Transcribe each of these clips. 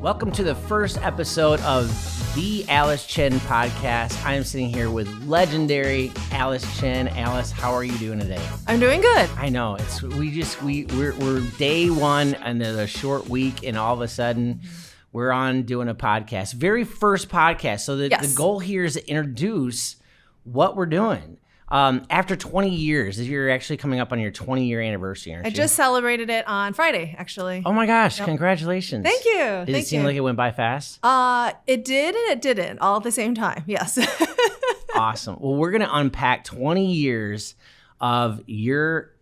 Welcome to the first episode of the Alice Chen podcast. I am sitting here with legendary Alice Chen. Alice, how are you doing today? I'm doing good. I know we're day one and a short week, and all of a sudden we're on doing a podcast. Very first podcast. So the goal here is to introduce what we're doing. After 20 years, you're actually coming up on your 20-year anniversary, aren't you? I just celebrated it on Friday, actually. Oh my gosh, Congratulations. Thank you. Did it seem like it went by fast? It did and it didn't, all at the same time, yes. Awesome. Well, we're going to unpack 20 years of your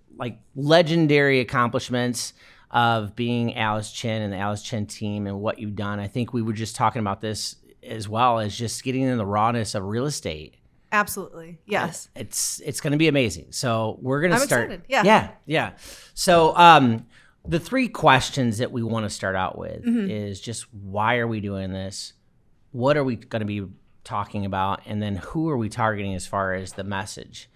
legendary accomplishments of being Alice Chen and the Alice Chen team and what you've done. I think we were just talking about this as well as just getting in the rawness of real estate. Absolutely. Yes. It's going to be amazing. So we're going to start. Excited. Yeah. So the three questions that we want to start out with is just why are we doing this? What are we going to be talking about? And then who are we targeting as far as the message?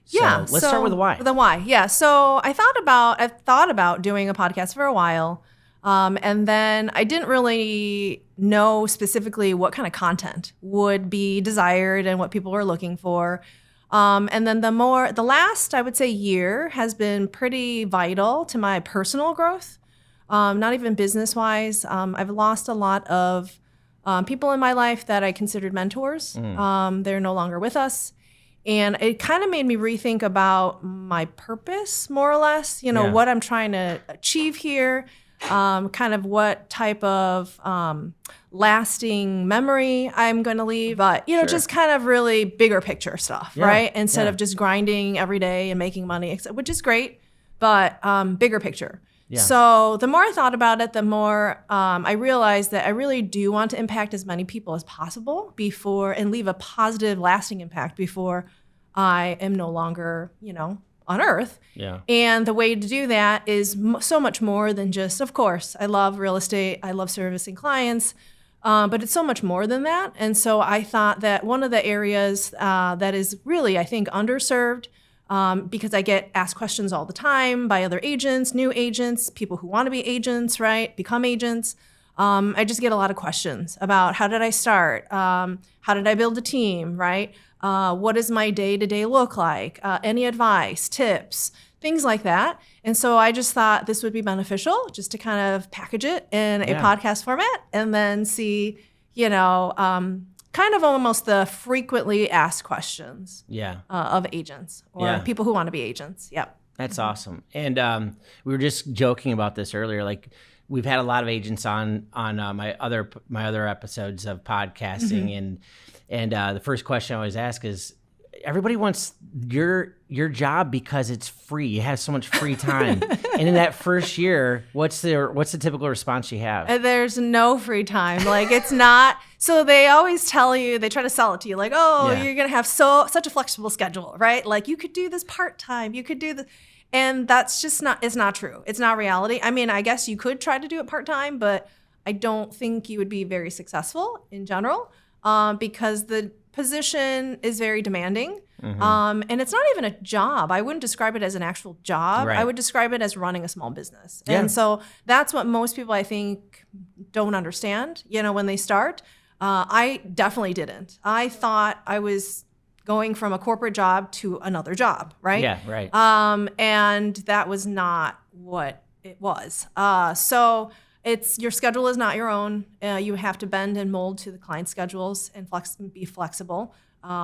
So let's start with the why. The why. Yeah. So I've thought about doing a podcast for a while. And then I didn't really know specifically what kind of content would be desired and what people were looking for. And then the last, I would say, year has been pretty vital to my personal growth, not even business-wise. I've lost a lot of people in my life that I considered mentors. They're no longer with us. And it kind of made me rethink about my purpose, more or less, what I'm trying to achieve here. Kind of what type of lasting memory I'm going to leave, but just kind of really bigger picture stuff, right? Instead of just grinding every day and making money, which is great, but bigger picture. Yeah. So the more I thought about it, the more I realized that I really do want to impact as many people as possible and leave a positive, lasting impact before I am no longer, on earth. Yeah. And the way to do that is so much more than just, of course, I love real estate. I love servicing clients, but it's so much more than that. And so I thought that one of the areas that is really, I think, underserved, because I get asked questions all the time by other agents, new agents, people who want to be agents, right? Become agents. I just get a lot of questions about how did I start? How did I build a team, right? What does my day-to-day look like? Any advice, tips, things like that. And so I just thought this would be beneficial just to kind of package it in a podcast format and then see, kind of almost the frequently asked questions of agents or people who want to be agents. Yep. That's awesome. And we were just joking about this earlier. We've had a lot of agents on my other episodes of podcasting, and the first question I always ask is, everybody wants your job because it's free. You have so much free time. And in that first year, what's the typical response you have? There's no free time. It's not. So they always tell you, they try to sell it to you, you're gonna have such a flexible schedule, right? You could do this part-time, you could do this. And that's just it's not true. It's not reality. I mean, I guess you could try to do it part-time, but I don't think you would be very successful in general because the position is very demanding. And it's not even a job. I wouldn't describe it as an actual job. Right. I would describe it as running a small business. Yeah. And so that's what most people, I think, don't understand, when they start. I definitely didn't. I thought I was going from a corporate job to another job, right? Yeah, right. And that was not what it was. So your schedule is not your own. You have to bend and mold to the client's schedules and be flexible.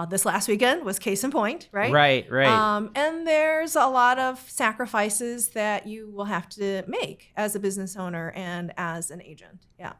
This last weekend was case in point, right? Right. And there's a lot of sacrifices that you will have to make as a business owner and as an agent. Yeah.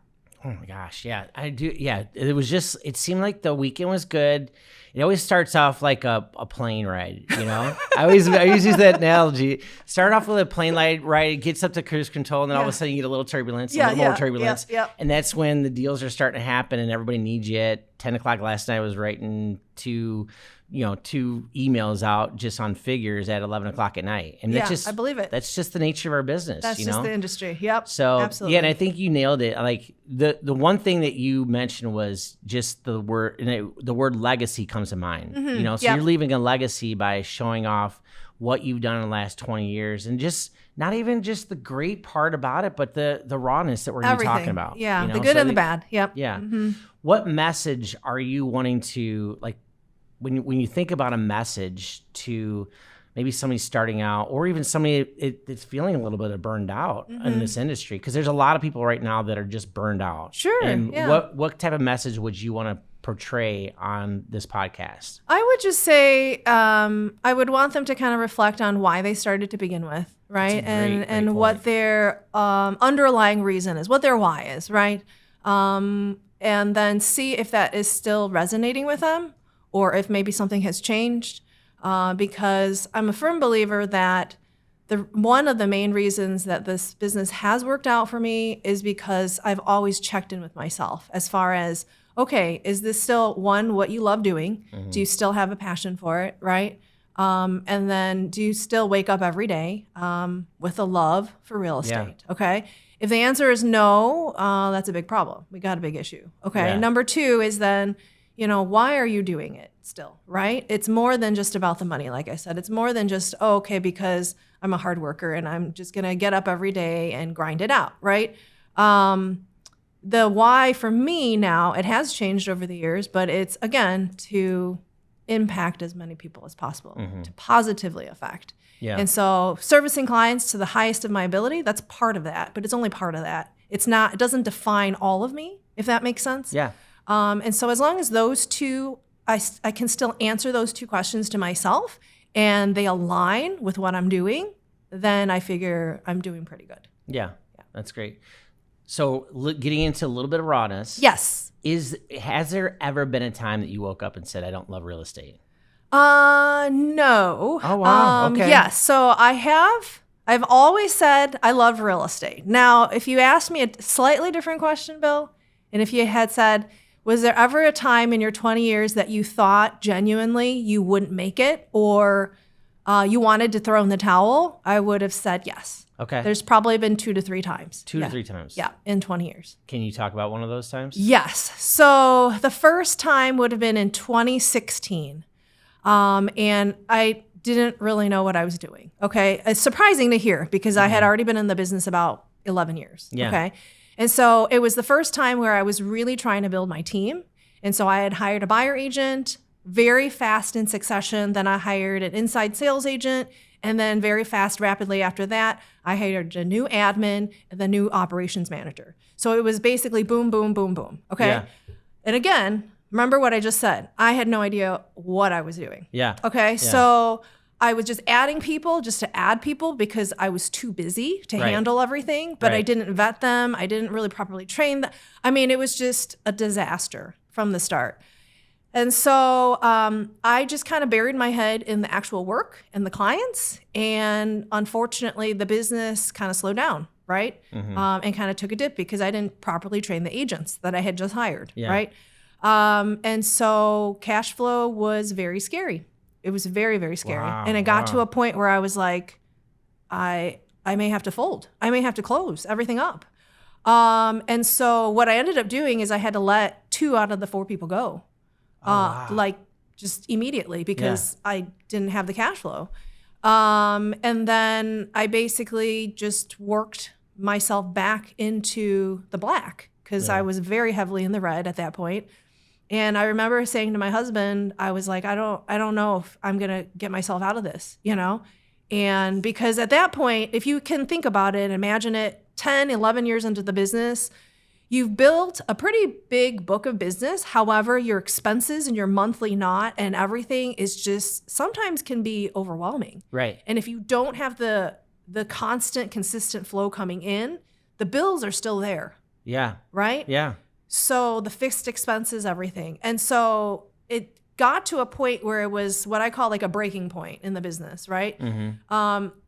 Oh my gosh, yeah, I do. Yeah, it seemed like the weekend was good. It always starts off like a plane ride, I always use that analogy. Start off with a plane ride, it gets up to cruise control, and then all of a sudden you get a little turbulence, more turbulence. And that's when the deals are starting to happen and everybody needs you. At 10 o'clock last night, I was writing 2 2 emails out just on figures at 11 o'clock at night. And Yeah, I believe it. That's just the nature of our business. That's just the industry. Yep. So absolutely. yeah, and I think you nailed it. Like the one thing that you mentioned was just the word, and the word legacy comes to mind. Mm-hmm. So you're leaving a legacy by showing off what you've done in the last 20 years, and just not even just the great part about it, but the rawness that we're going to be talking about. Yeah, the good and the bad. Yep. Yeah. Mm-hmm. What message are you wanting to, like, when you think about a message to maybe somebody starting out, or even somebody that's feeling a little bit of burned out in this industry? Because there's a lot of people right now that are just burned out. Sure. And yeah. what type of message would you want to portray on this podcast? I would just say I would want them to kind of reflect on why they started to begin with, right? And what their underlying reason is, what their why is, right? And then see if that is still resonating with them, or if maybe something has changed. Because I'm a firm believer that one of the main reasons that this business has worked out for me is because I've always checked in with myself as far as, okay, is this still, one, what you love doing? Mm-hmm. Do you still have a passion for it, right? And then do you still wake up every day with a love for real estate, okay? If the answer is no, that's a big problem. We got a big issue, okay? Yeah. Number 2 is then, why are you doing it still, right? It's more than just about the money, like I said. It's more than just, because I'm a hard worker and I'm just going to get up every day and grind it out, right? The why for me now, it has changed over the years, but it's, again, to impact as many people as possible, to positively affect. Yeah. And so servicing clients to the highest of my ability, that's part of that, but it's only part of that. It doesn't define all of me, if that makes sense. Yeah. And so as long as those two, I can still answer those 2 questions to myself and they align with what I'm doing, then I figure I'm doing pretty good. Yeah. That's great. So getting into a little bit of rawness. Yes. Has there ever been a time that you woke up and said, I don't love real estate? No. Oh, wow. Okay. Yes. So I've always said I love real estate. Now, if you asked me a slightly different question, Bill, and if you had said, was there ever a time in your 20 years that you thought genuinely you wouldn't make it, or you wanted to throw in the towel, I would have said yes. Okay. There's probably been 2 to 3 times. 2 to 3 times. Yeah, in 20 years. Can you talk about one of those times? Yes. So the first time would have been in 2016. And I didn't really know what I was doing. Okay. It's surprising to hear because I had already been in the business about 11 years. Yeah. Okay. And so it was the first time where I was really trying to build my team. And so I had hired a buyer agent very fast in succession. Then I hired an inside sales agent. And then very fast, rapidly after that, I hired a new admin and the new operations manager. So it was basically boom, boom, boom, boom. Okay. Yeah. And again, remember what I just said. I had no idea what I was doing. Yeah. Okay. Yeah. So I was just adding people just to add people because I was too busy to handle everything, but I didn't vet them. I didn't really properly train them. I mean, it was just a disaster from the start. And so I just kind of buried my head in the actual work and the clients. And unfortunately, the business kind of slowed down, right? And kind of took a dip because I didn't properly train the agents that I had just hired, right? And so cash flow was very scary. It was very, very scary. Wow, and it got to a point where I was like, I may have to fold. I may have to close everything up. And so what I ended up doing is I had to let 2 out of the 4 people go. Like just immediately because I didn't have the cash flow. And then I basically just worked myself back into the black because I was very heavily in the red at that point. And I remember saying to my husband, I was like, I don't know if I'm going to get myself out of this, And because at that point, if you can think about it, imagine it 10, 11 years into the business, you've built a pretty big book of business. However, your expenses and your monthly knot and everything is just sometimes can be overwhelming. Right. And if you don't have the constant, consistent flow coming in, the bills are still there. Yeah. Right? Yeah. So the fixed expenses, everything. And so it got to a point where it was what I call like a breaking point in the business, right? And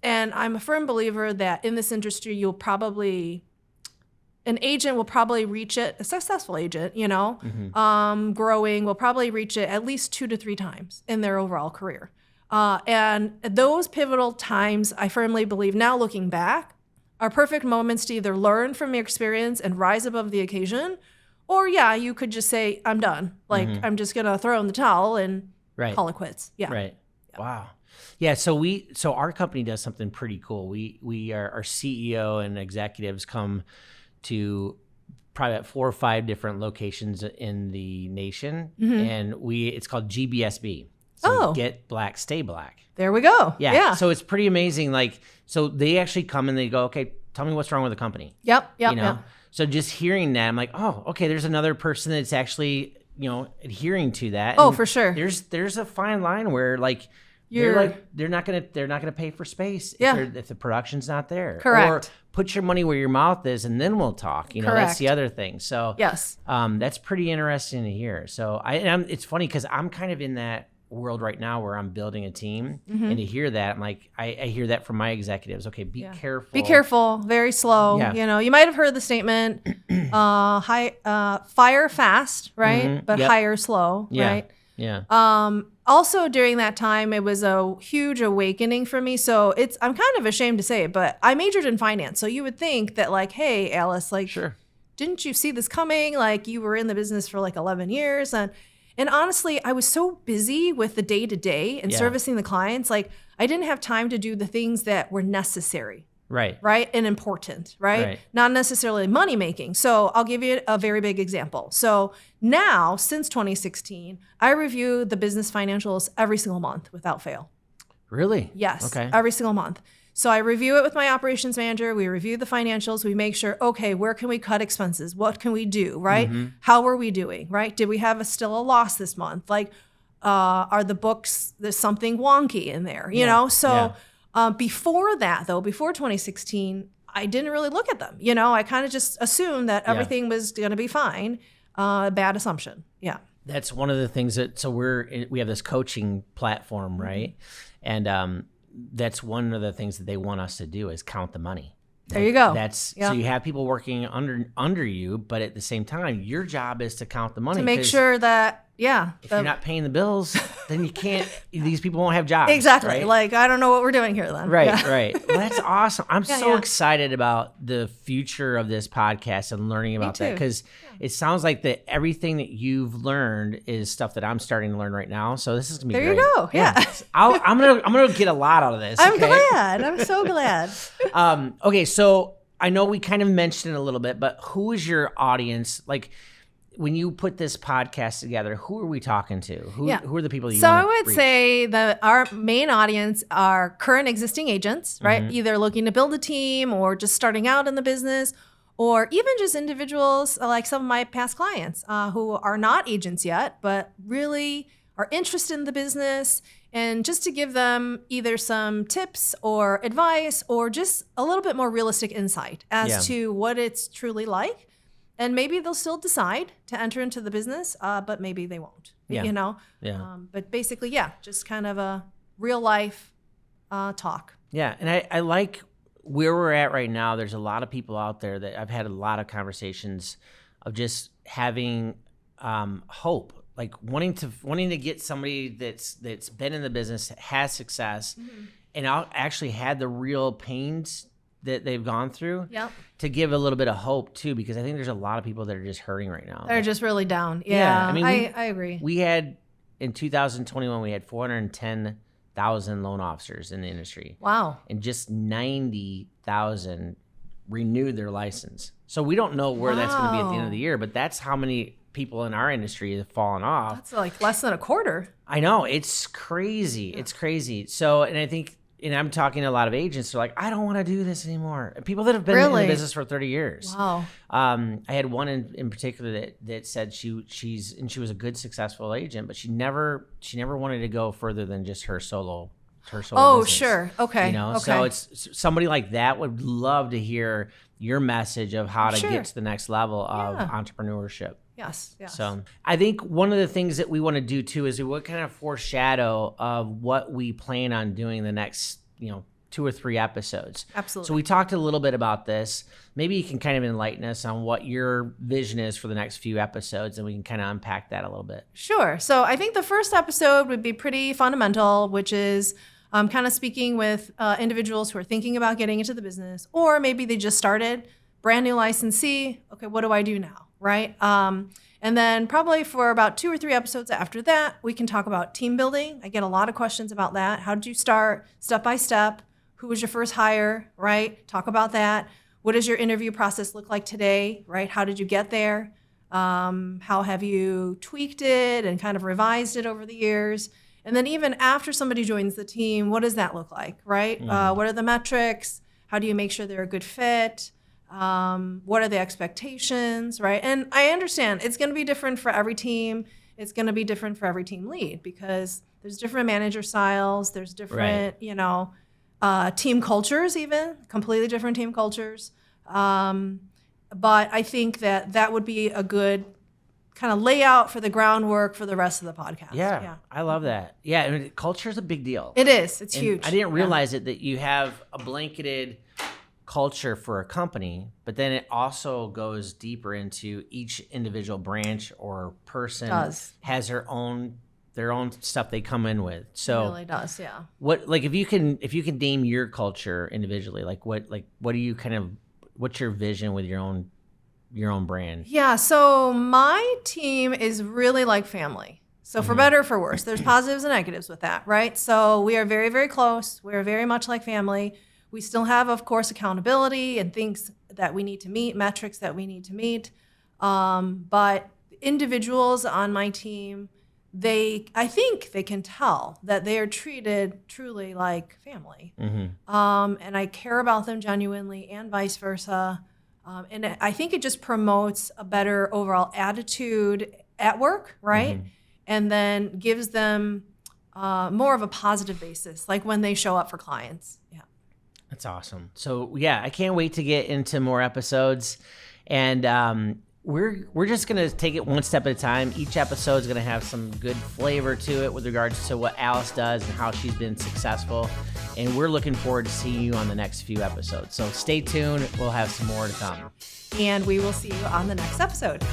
I'm a firm believer that in this industry, you'll probably an agent will probably reach it, a successful agent, growing will probably reach it at least 2 to 3 times in their overall career. And those pivotal times, I firmly believe now looking back, are perfect moments to either learn from your experience and rise above the occasion, or you could just say, I'm done. Like, I'm just going to throw in the towel and call it quits. Yeah. Right. Yeah. Wow. Yeah. So our company does something pretty cool. Our CEO and executives come to probably at 4 or 5 different locations in the nation. And it's called GBSB. So Get Black, Stay Black. There we go. Yeah. So it's pretty amazing. Like, so they actually come and they go, okay, tell me what's wrong with the company. Yep. So just hearing that, I'm like, oh, okay, there's another person that's actually, adhering to that. Oh, and for sure. There's a fine line where like, they're not gonna pay for space if the production's not there. Correct. Or put your money where your mouth is, and then we'll talk. Correct. That's the other thing. So yes, that's pretty interesting to hear. So it's funny because I'm kind of in that world right now where I'm building a team, and to hear that, I'm like, I hear that from my executives. Okay, be careful. Be careful. Very slow. Yeah. You might have heard the statement, fire fast, right? But hire slow, right? Yeah. Also during that time, it was a huge awakening for me. So I'm kind of ashamed to say it, but I majored in finance. So you would think that like, hey, Alice, like, sure, didn't you see this coming? Like, you were in the business for like 11 years. And honestly, I was so busy with the day-to-day and servicing the clients. Like, I didn't have time to do the things that were necessary. Right. And important, right? Not necessarily money making. So I'll give you a very big example. So now, since 2016, I review the business financials every single month without fail. Really? Yes. Okay. Every single month. So I review it with my operations manager. We review the financials. We make sure, okay, where can we cut expenses? What can we do, right? How are we doing, right? Did we have still a loss this month? Like, are the books, there's something wonky in there, you know? So before that, though, before 2016, I didn't really look at them. I kind of just assumed that everything was going to be fine. Bad assumption. Yeah. That's one of the things so we have this coaching platform, right? And that's one of the things that they want us to do is count the money. There you go. So you have people working under you, but at the same time, your job is to count the money. To make sure that, if you're not paying the bills, then you can't, these people won't have jobs. Exactly. Right? Like, I don't know what we're doing here then. Right. Well, that's awesome. I'm so excited about the future of this podcast and learning about that, because it sounds like that everything that you've learned is stuff that I'm starting to learn right now. So this is gonna be great. There you go. Yeah. I'm gonna get a lot out of this. I'm glad. I'm so glad. Okay, so I know we kind of mentioned it a little bit, but who is your audience? Like, when you put this podcast together, who are we talking to? Who are the people you So want I would reach? say that our main audience are current existing agents, right? Either looking to build a team or just starting out in the business, or even just individuals like some of my past clients who are not agents yet, but really are interested in the business, and just to give them either some tips or advice or just a little bit more realistic insight as to what it's truly like. And maybe they'll still decide to enter into the business, but maybe they won't, but basically, just kind of a real life talk. Yeah, and I like where we're at right now. There's a lot of people out there that I've had a lot of conversations of just having hope, like wanting to get somebody that's been in the business, has success, and actually had the real pains that they've gone through, to give a little bit of hope too, because I think there's a lot of people that are just hurting right now. They're just really down. Yeah. I mean, I agree. We had, in 2021, we had 410,000 loan officers in the industry. Wow. And just 90,000 renewed their license. So we don't know where that's going to be at the end of the year, but that's how many people in our industry have fallen off. That's like less than a quarter. I know. It's crazy. Yeah. It's crazy. So, and I think, and I'm talking to a lot of agents who are like, I don't want to do this anymore. People that have been in the business for 30 years. Wow. I had one in particular that said she was a good, successful agent, but she never wanted to go further than just her solo business. Sure. Okay. So it's somebody like that would love to hear your message of how to get to the next level of entrepreneurship. Yes. So I think one of the things that we want to do too is we want to kind of foreshadow of what we plan on doing the next, 2 or 3 episodes. Absolutely. So we talked a little bit about this. Maybe you can kind of enlighten us on what your vision is for the next few episodes, and we can kind of unpack that a little bit. Sure. So I think the first episode would be pretty fundamental, which is kind of speaking with individuals who are thinking about getting into the business, or maybe they just started, brand new licensee. Okay, what do I do now, right? And then probably for about 2 or 3 episodes after that, we can talk about team building. I get a lot of questions about that. How did you start, step by step? Who was your first hire, right? Talk about that. What does your interview process look like today, right? How did you get there? How have you tweaked it and kind of revised it over the years? And then even after somebody joins the team, what does that look like, right? What are the metrics? How do you make sure they're a good fit? What are the expectations, right? And I understand it's going to be different for every team. It's going to be different for every team lead because there's different manager styles. There's different, team cultures, even completely different team cultures. But I think that would be a good kind of layout for the groundwork for the rest of the podcast. Yeah. I love that. Yeah, I mean, culture is a big deal. It is. It's And huge. I didn't realize it that you have a blanketed culture for a company, but then it also goes deeper into each individual branch or person has their own stuff they come in with. So It really does, yeah. what, like, if you can name your culture individually, what do you what's your vision with your own brand? Yeah, so my team is really like family. So for better or for worse, there's positives and negatives with that, right? So we are very, very close. We're very much like family. We still have, of course, accountability and things that we need to meet, metrics that we need to meet. But individuals on my team, I think they can tell that they are treated truly like family. And I care about them genuinely and vice versa. And I think it just promotes a better overall attitude at work, right? And then gives them more of a positive basis, like when they show up for clients. Yeah. That's awesome. So yeah, I can't wait to get into more episodes, and we're just gonna take it one step at a time. Each episode is gonna have some good flavor to it with regards to what Alice does and how she's been successful, and we're looking forward to seeing you on the next few episodes. So stay tuned. We'll have some more to come. And we will see you on the next episode.